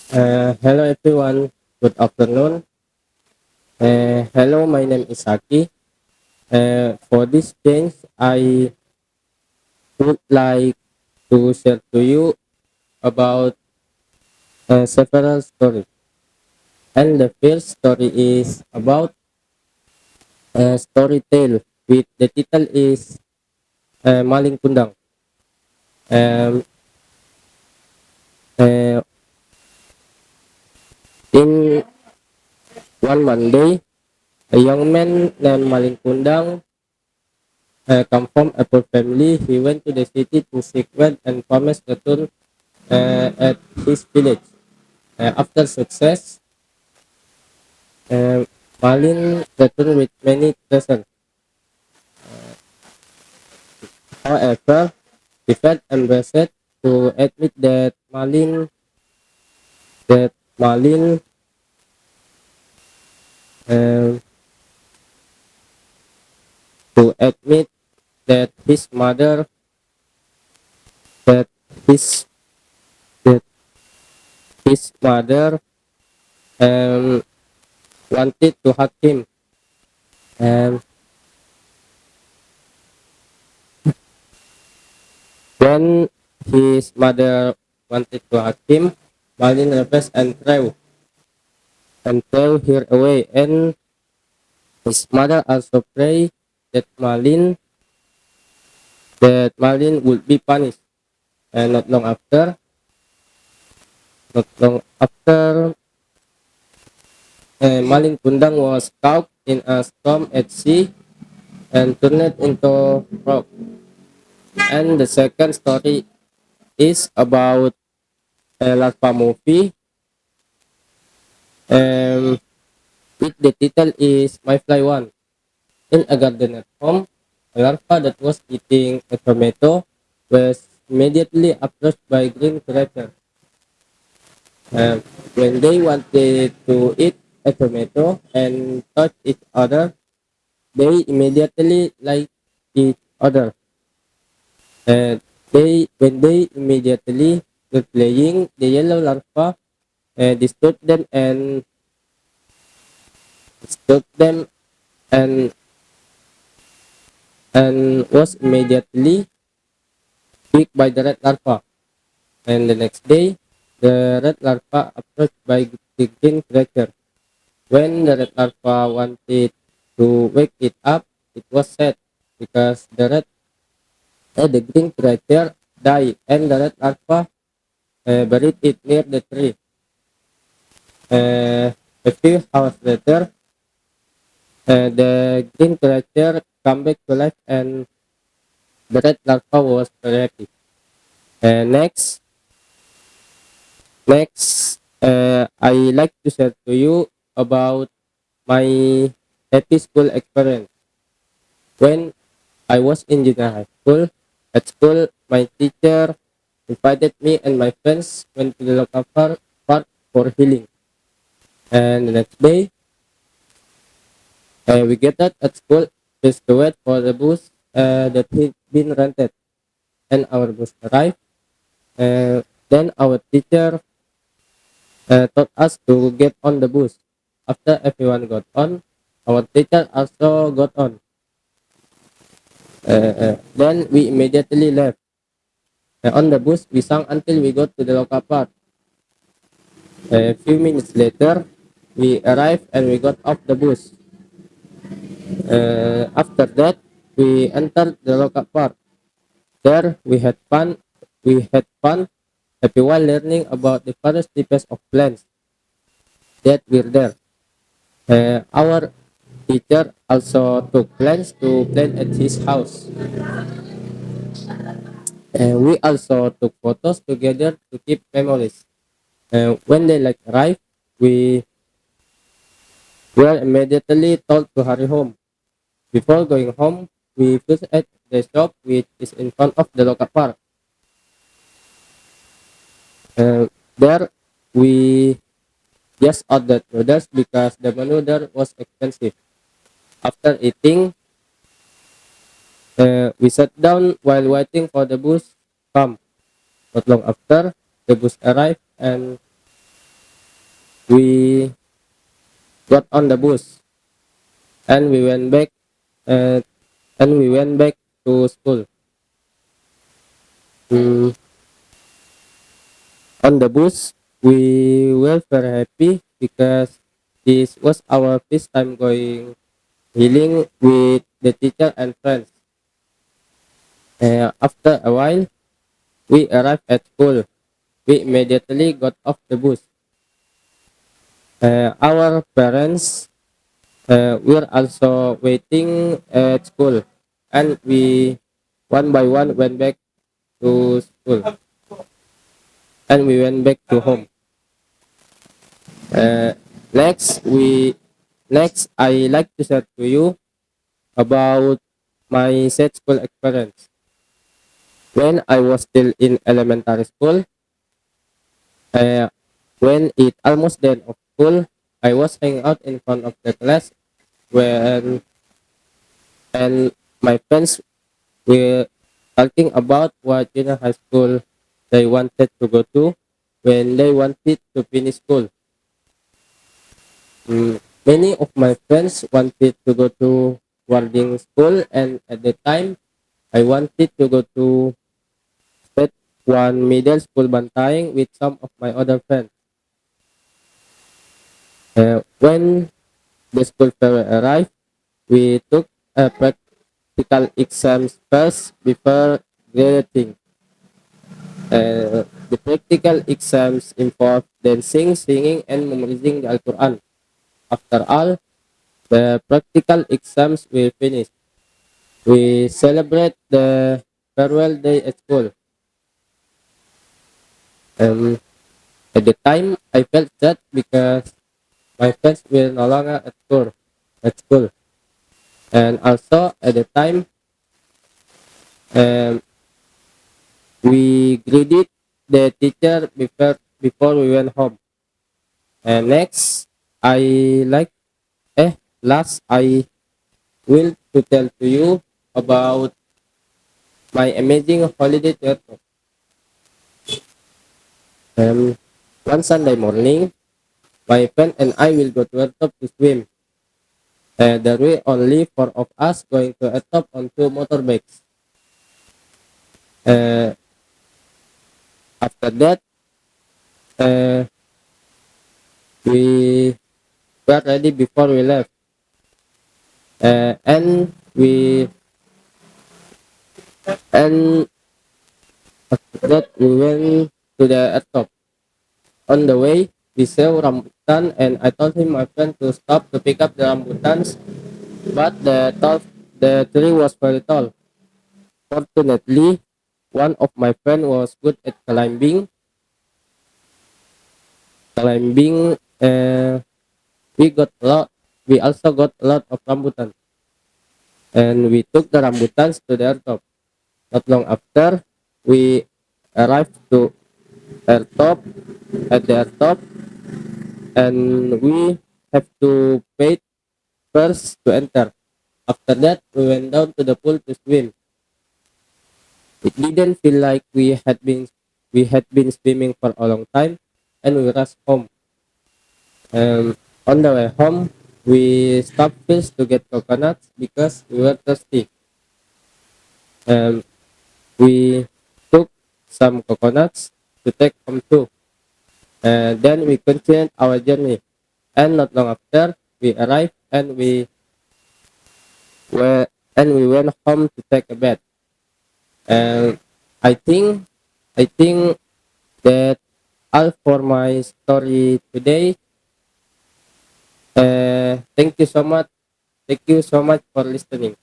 Hello everyone, good afternoon. Hello, my name is Saki. For this change, I would like to share to you about several stories. And the first story is about story tale with the title is Maling Kundang. Um, uh, in one Monday, a young man named Maling Kundang come from a poor family. He went to the city to seek wealth and promised return at his village. After success, uh, Malin returned with many treasures. However, he felt embarrassed to admit that Malin uh, to admit that his mother that his that his mother um, wanted to hug him. And when his mother wanted to hug him, Malin refused and threw her away. And his mother also prayed that Malin would be punished. And not long after, Malin Kundang was caught in a storm at sea and turned into rock. And the second story is about a larva movie. Um, with the title is My Fly One. In a garden at home, a larva that was eating a tomato was immediately approached by green creature. Um, when they wanted to eat a tomato and touch each other, they immediately like each other. And when they immediately were playing, the yellow larva disturbed them disturbed them and was immediately picked by the red larva. And the next day, the red larva approached by the green creature. When the red larva wanted to wake it up, it was sad because the green creature died and the red larva buried it near the tree. A few hours later, the green creature come back to life and the red larva was very happy. Next, I like to share to you about my happy school experience. When I was in junior high school, at school, my teacher invited me and my friends went to the local park for healing. And the next day, we get out at school just to wait for the bus that had been rented. And our bus arrived. Then our teacher taught us to get on the bus. After everyone got on, our teacher also got on. Then we immediately left. On the bus, we sang until we got to the local park. A few minutes later, we arrived and we got off the bus. After that, we entered the local park. There, we had fun. We had fun, happy while learning about the various types of plants that were there. Our teacher also took plants to plant at his house. We also took photos together to keep memories. When the light arrived, we were immediately told to hurry home. Before going home, we visited the shop which is in front of the local park. There, we just ordered noodles because the menu there was expensive. After eating, we sat down while waiting for the bus come. Not long after, the bus arrived and we got on the bus and we went back uh, to school. Mm, on the bus, we were very happy because this was our first time going healing with the teacher and friends. After a while, we arrived at school. We immediately got off the bus. Our parents were also waiting at school, and we one by one went back to school, and we went back to home. Uh, next, I like to share to you about my sad school experience. When I was still in elementary school, uh, when it almost the end of school, I was hanging out in front of the class when and my friends were talking about what junior high school they wanted to go to when they wanted to finish school. Many of my friends wanted to go to boarding school, and at the time, I wanted to go to State One Middle School Bantaying with some of my other friends. When the school fair arrived, we took a practical exams first before graduating. The practical exams involve dancing, singing, and memorizing the Al-Quran. After all, the practical exams were finished. We celebrate the farewell day at school. Um, at the time, I felt sad because my friends were no longer at school. And also at the time, um, we greeted the teacher before we went home. And next, I like last I will to tell to you about my amazing holiday trip. Um, one Sunday morning, my friend and I will go to a top to swim. There were only four of us going to a top on two motorbikes. Uh, After that, uh, we got ready before we left, and and after that we went to the top. On the way, we saw rambutan, and I told him my friend to stop to pick up the rambutans, but the tree was very tall. Fortunately, one of my friend was good at climbing. We got a lot. We also got a lot of rambutan, and we took the rambutans to their top. Not long after, we arrived to their top at their top, and we have to pay first to enter. After that, we went down to the pool to swim. It didn't feel like we had been swimming for a long time, and we rushed home. On the way home, we stopped first to get coconuts because we were thirsty. Um, we took some coconuts to take home too. And then we continued our journey. And not long after, we arrived were and we went home to take a bath. And I think I think that all for my story today. Thank you so much. Thank you so much for listening.